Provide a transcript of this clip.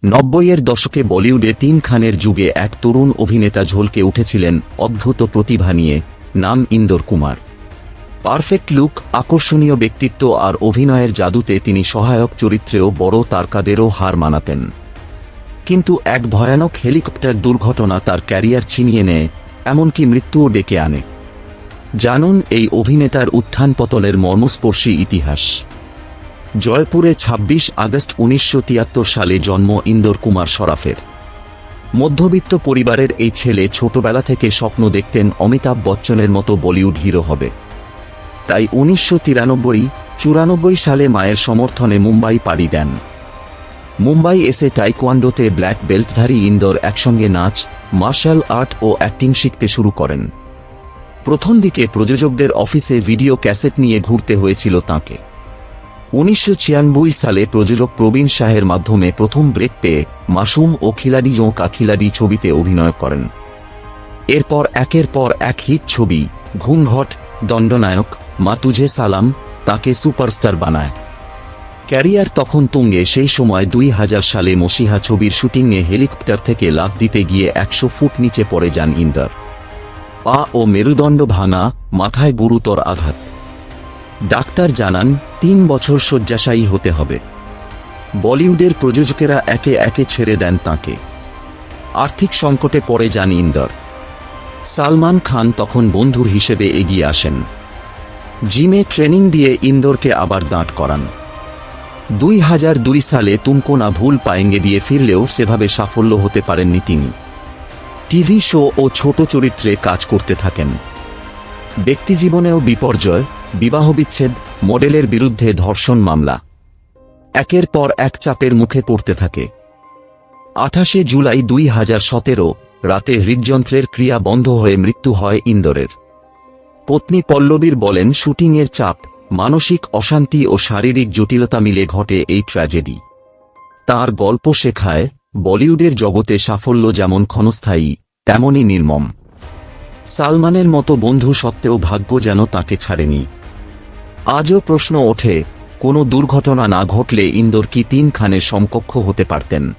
90-এর দশকে বলিউডে তিন খানের যুগে এক তরুণ অভিনেতা ঝলকে উঠেছিলেন অদ্ভুত প্রতিভা নিয়ে, নাম ইন্দর কুমার। পারফেক্ট লুক, আকর্ষণীয় ব্যক্তিত্ব আর অভিনয়ের জাদুতে তিনি সহায়ক চরিত্রেও বড় তারকাদেরও হার মানাতেন। কিন্তু এক ভয়ানক হেলিকপ্টার দুর্ঘটনা তার ক্যারিয়ার ছিনিয়ে নেয়, এমনকি মৃত্যুও ডেকে আনে। জানুন এই অভিনেতার উত্থান পতনের মর্মস্পর্শী ইতিহাস। জয়পুরে ২৬ আগস্ট ১৯৭৩ সালে জন্ম ইন্দর কুমার সরাফের। মধ্যবিত্ত পরিবারের এই ছেলে ছোটবেলা থেকে স্বপ্ন দেখতেন অমিতাভ বচ্চনের মতো বলিউড হিরো হবে। তাই ১৯৯৩-৯৪ সালে মায়ের সমর্থনে মুম্বাই পাড়ি দেন। মুম্বাই এসে টাইকোয়ান্ডোতে ব্ল্যাক বেল্টধারী ইন্দর একসঙ্গে নাচ, মার্শাল আর্ট ও অ্যাক্টিং শিখতে শুরু করেন। প্রথম দিকে প্রযোজকদের অফিসে ভিডিও ক্যাসেট নিয়ে ঘুরতে হয়েছিল তাঁকে। ১৯৯৬ সালে প্রযোজক প্রবীণ শাহের মাধ্যমে প্রথম ব্রেক পেয়ে মাসুম ও খিলাড়ি জোঁ কা খিলাড়ি ছবিতে অভিনয় করেন। এরপর একের পর এক হিট ছবি ঘুমঘট, দণ্ডনায়ক, মা তুঝে সালাম তাকে সুপারস্টার বানায়। ক্যারিয়ার তখন তুঙ্গে। সেই সময় ২০০০ সালে মসিহা ছবির শুটিংয়ে হেলিকপ্টার থেকে লাফ দিতে গিয়ে ১০০ ফুট নিচে পড়ে যান ইন্দর। পা ও মেরুদণ্ড ভাঙা, মাথায় গুরুতর আঘাত। ডাক্তার জানান ৩ বছর শয্যাশায়ী হতে হবে। বলিউডের প্রযোজকেরা একে একে ছেড়ে দেন তাঁকে। আর্থিক সংকটে পড়ে যান ইন্দর। সালমান খান তখন বন্ধুর হিসেবে এগিয়ে আসেন। জিমে ট্রেনিং দিয়ে ইন্দরকে আবার দাঁড় করান। ২০০২ সালে তুমকো না ভুল পায়েঙ্গে দিয়ে ফিরলেও সেভাবে সাফল্য হতে পারেননি তিনি। টিভি শো ও ছোট চরিত্রে কাজ করতে থাকেন। ব্যক্তিজীবনেও বিপর্যয়, বিবাহবিচ্ছেদ, মডেলের বিরুদ্ধে ধর্ষণ মামলা। একের পর এক চাপের মুখে পড়তে থাকে। ২৮ জুলাই ২০১৭ রাতে হৃদযন্ত্রের ক্রিয়া বন্ধ হয়ে মৃত্যু হয় ইন্দরের। পত্নী পল্লবীর বলেন, শুটিংয়ের চাপ, মানসিক অশান্তি ও শারীরিক জটিলতা মিলে ঘটে এই ট্র্যাজেডি। তার গল্প শেখায় বলিউডের জগতে সাফল্য যেমন ক্ষণস্থায়ী, তেমনই নির্মম। সালমানের মতো বন্ধু সত্ত্বেও ভাগ্য যেন তাকে ছাড়েনি। আজও প্রশ্ন ওঠে, কোনো দুর্ঘটনা না ঘটলে ইন্দর কি তিন খানের সমকক্ষ হতে পারতেন?